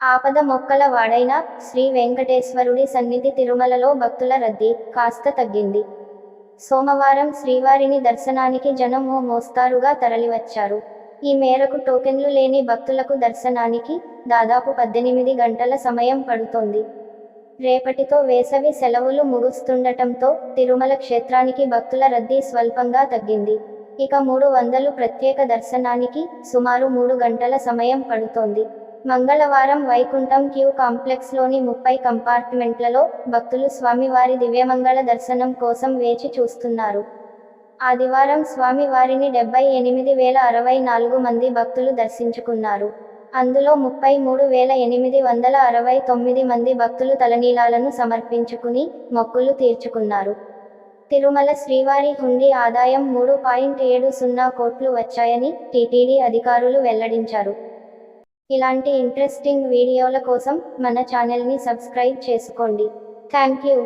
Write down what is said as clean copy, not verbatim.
ఆపద మొక్కల వాడైన శ్రీ వెంకటేశ్వరుడి సన్నిధి తిరుమలలో భక్తుల రద్దీ కాస్త తగ్గింది. సోమవారం శ్రీవారిని దర్శనానికి జనం ఓ మోస్తారుగా తరలివచ్చారు. ఈ మేరకు టోకెన్లు లేని భక్తులకు దర్శనానికి దాదాపు 18 గంటల సమయం పడుతోంది. రేపటితో వేసవి సెలవులు ముగుస్తుండటంతో తిరుమల క్షేత్రానికి భక్తుల రద్దీ స్వల్పంగా తగ్గింది. ఇక 300 ప్రత్యేక దర్శనానికి సుమారు 3 గంటల సమయం పడుతోంది. మంగళవారం వైకుంఠం క్యూ కాంప్లెక్స్లోని 30 కంపార్ట్మెంట్లలో భక్తులు స్వామివారి దివ్యమంగళ దర్శనం కోసం వేచి చూస్తున్నారు. ఆదివారం స్వామివారిని 78,064 మంది భక్తులు దర్శించుకున్నారు. అందులో 33,869 మంది భక్తులు తలనీలాలను సమర్పించుకుని మొక్కులు తీర్చుకున్నారు. తిరుమల శ్రీవారి హుండీ ఆదాయం 3.70 కోట్లు వచ్చాయని టీటీడీ అధికారులు వెల్లడించారు. ఇలాంటి ఇంట్రెస్టింగ్ వీడియోల కోసం మన ఛానల్ని సబ్స్క్రైబ్ చేసుకోండి. Thank you.